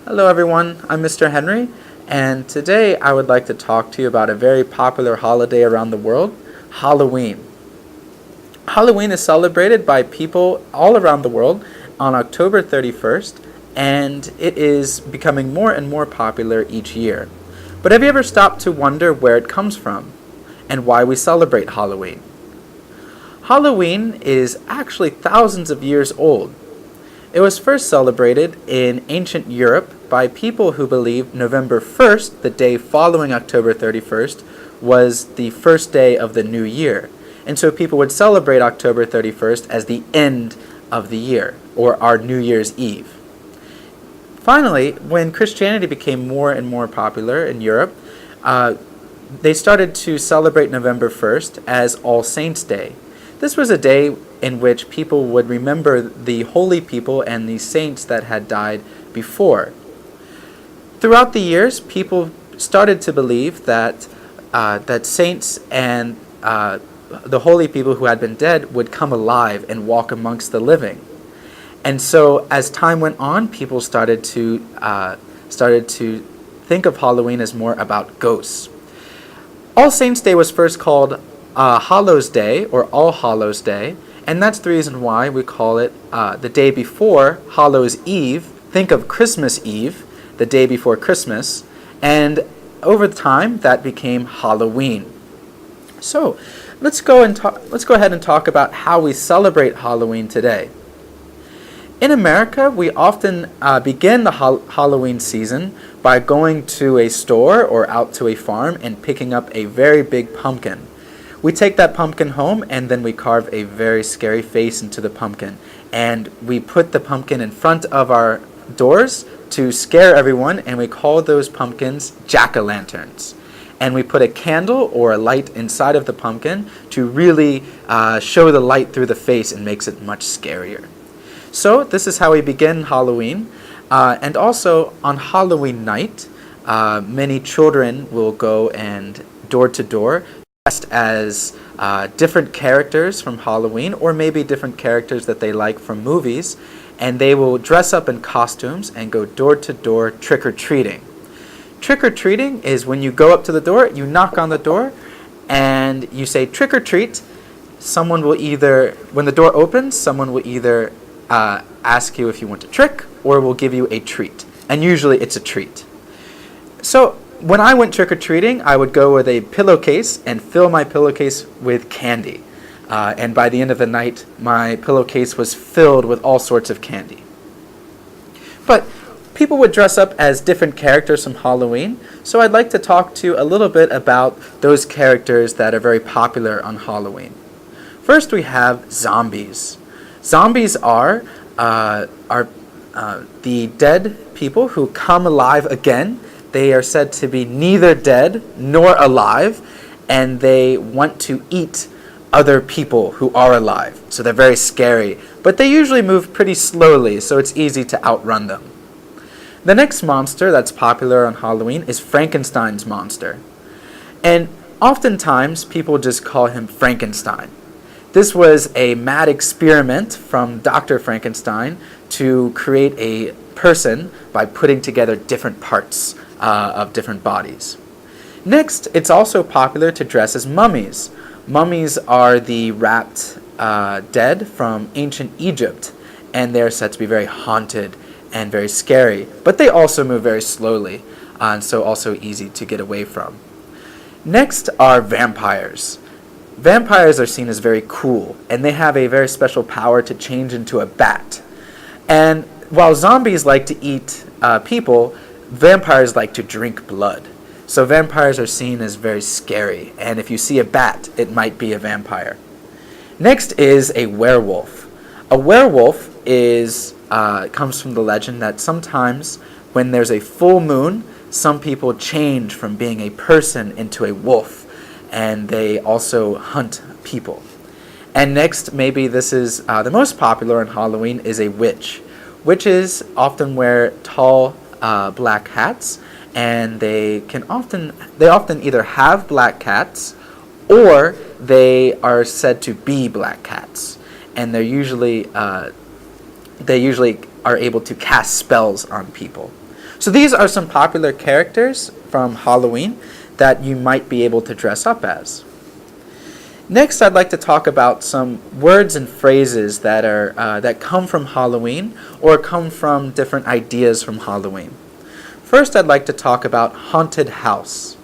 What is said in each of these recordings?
Hello everyone, I'm Mr. Henry, and today I would like to talk to you about a very popular holiday around the world, Halloween. Halloween is celebrated by people all around the world on October 31st, and it is becoming more and more popular each year. But have you ever stopped to wonder where it comes from and why we celebrate Halloween? Halloween is actually thousands of years old. It was first celebrated in ancient Europe by people who believed November 1st, the day following October 31st, was the first day of the new year. And so people would celebrate October 31st as the end of the year, or our New Year's Eve. Finally, when Christianity became more and more popular in Europe, they started to celebrate November 1st as All Saints' Day. This was a day in which people would remember the holy people and the saints that had died before. Throughout the years, people started to believe that saints and the holy people who had been dead would come alive and walk amongst the living. And so, as time went on, people started to think of Halloween as more about ghosts. All Saints' Day was first called Hallows Day or All Hallows Day, and that's the reason why we call it the day before Hallows Eve. Think of Christmas Eve, the day before Christmas, and over time that became Halloween. So let's go ahead and talk about how we celebrate Halloween today. In America, we often begin the Halloween season by going to a store or out to a farm and picking up a very big pumpkin. We take that pumpkin home and then we carve a very scary face into the pumpkin. And we put the pumpkin in front of our doors to scare everyone, and we call those pumpkins jack-o'-lanterns. And we put a candle or a light inside of the pumpkin to really show the light through the face and makes it much scarier. So this is how we begin Halloween. And also on Halloween night, many children will go and door to door dressed as different characters from Halloween, or maybe different characters that they like from movies, and they will dress up in costumes and go door to door trick-or-treating. Trick-or-treating is when you go up to the door, you knock on the door, and you say trick-or-treat. Someone will either, when the door opens, someone will either ask you if you want a trick or will give you a treat, and usually it's a treat. So when I went trick-or-treating, I would go with a pillowcase and fill my pillowcase with candy. And by the end of the night, my pillowcase was filled with all sorts of candy. But people would dress up as different characters from Halloween, so I'd like to talk to you a little bit about those characters that are very popular on Halloween. First, we have zombies. Zombies are the dead people who come alive again. They are said to be neither dead nor alive, and they want to eat other people who are alive. So they're very scary, but they usually move pretty slowly, so it's easy to outrun them. The next monster that's popular on Halloween is Frankenstein's monster. And oftentimes people just call him Frankenstein. This was a mad experiment from Dr. Frankenstein to create a person by putting together different parts of different bodies. Next, it's also popular to dress as mummies. Mummies are the wrapped dead from ancient Egypt, and they're said to be very haunted and very scary, but they also move very slowly, and so also easy to get away from. Next are vampires. Vampires are seen as very cool, and they have a very special power to change into a bat. And while zombies like to eat people, vampires like to drink blood. So vampires are seen as very scary, and if you see a bat, it might be a vampire. Next is a werewolf. A werewolf comes from the legend that sometimes when there's a full moon, some people change from being a person into a wolf, and they also hunt people. And next, maybe this is the most popular on Halloween, is a witch. Witches often wear tall black hats, and they often either have black cats or they are said to be black cats, and they usually are able to cast spells on people. So these are some popular characters from Halloween that you might be able to dress up as. Next, I'd like to talk about some words and phrases that come from Halloween or come from different ideas from Halloween. First, I'd like to talk about haunted house.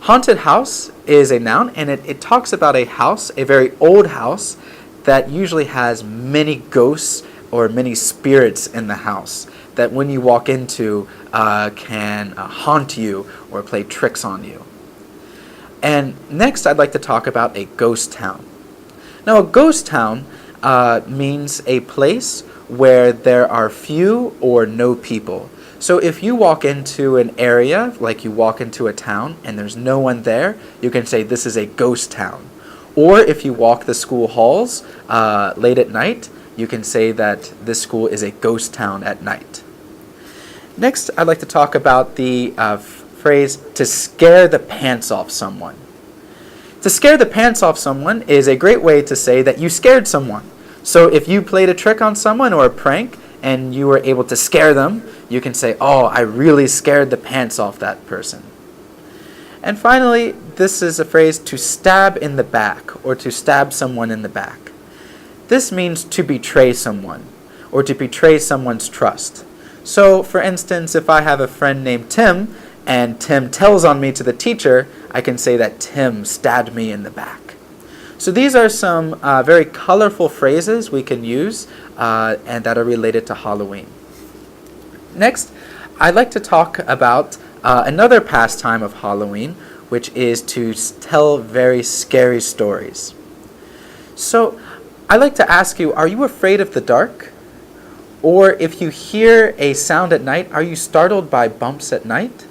Haunted house is a noun, and it talks about a house, a very old house, that usually has many ghosts or many spirits in the house that when you walk into can haunt you or play tricks on you. And next I'd like to talk about a ghost town. Now a ghost town means a place where there are few or no people. So if you walk into an area, like you walk into a town and there's no one there, you can say this is a ghost town. Or if you walk the school halls late at night, you can say that this school is a ghost town at night. Next, I'd like to talk about the phrase to scare the pants off someone. To scare the pants off someone is a great way to say that you scared someone. So if you played a trick on someone or a prank and you were able to scare them, you can say, oh, I really scared the pants off that person. And finally, this is a phrase to stab in the back or to stab someone in the back. This means to betray someone or to betray someone's trust. So, for instance, if I have a friend named Tim and Tim tells on me to the teacher, I can say that Tim stabbed me in the back. So these are some very colorful phrases we can use and that are related to Halloween. Next, I'd like to talk about another pastime of Halloween, which is to tell very scary stories. So I'd like to ask you, are you afraid of the dark? Or if you hear a sound at night, are you startled by bumps at night?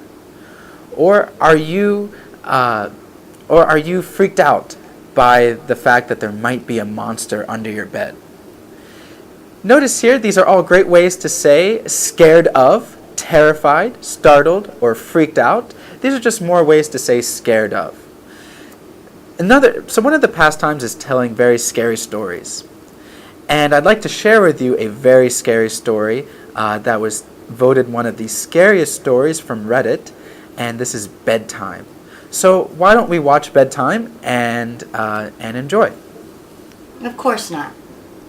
Or are you freaked out by the fact that there might be a monster under your bed? Notice here, these are all great ways to say scared of, terrified, startled, or freaked out. These are just more ways to say scared of. So one of the pastimes is telling very scary stories. And I'd like to share with you a very scary story that was voted one of the scariest stories from Reddit, and this is bedtime. So why don't we watch bedtime and enjoy? Of course not.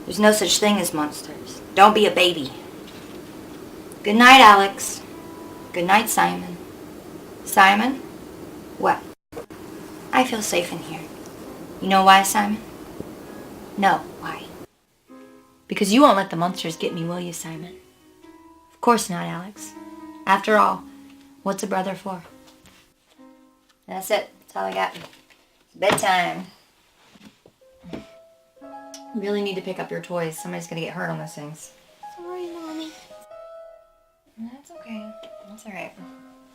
There's no such thing as monsters. Don't be a baby. Good night, Alex. Good night, Simon. Simon? What? I feel safe in here. You know why, Simon? No, why? Because you won't let the monsters get me, will you, Simon? Of course not, Alex. After all, what's a brother for? That's it. That's all I got. It's bedtime. You really need to pick up your toys. Somebody's going to get hurt on those things. Sorry, Mommy. That's okay. That's alright.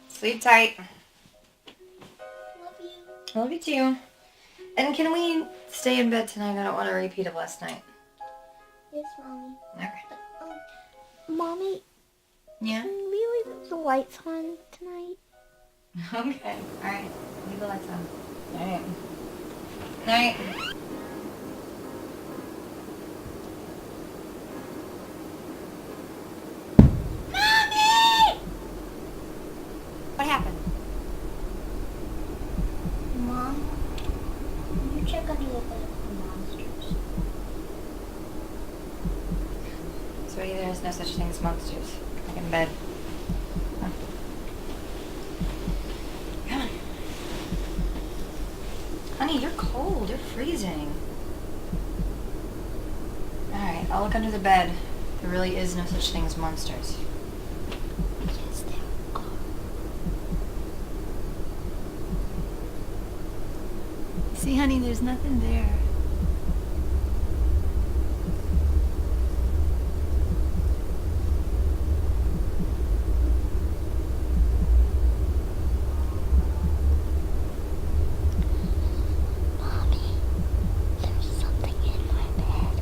Sleep tight. Love you. I love you too. And can we stay in bed tonight? I don't want to repeat of last night. Yes, Mommy. Okay. Mommy, Yeah? can we leave the lights on tonight? Okay. Alright. Leave the lights on. Alright. Night. Mommy! What happened? Mom, can you check under the bed for monsters? Sweetie, there's no such thing as monsters. Back in bed. Come on. Honey, you're cold. You're freezing. Alright, I'll look under the bed. There really is no such thing as monsters. Yes, there are. See, honey, there's nothing there. Mommy, there's something in my bed.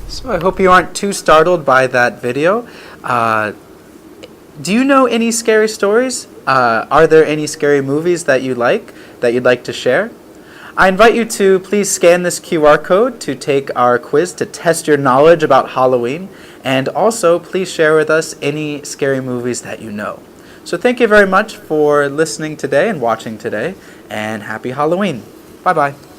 So I hope you aren't too startled by that video. Do you know any scary stories? Are there any scary movies that you like that you'd like to share? I invite you to please scan this QR code to take our quiz to test your knowledge about Halloween, and also please share with us any scary movies that you know. So thank you very much for listening today and watching today, and happy Halloween. Bye-bye.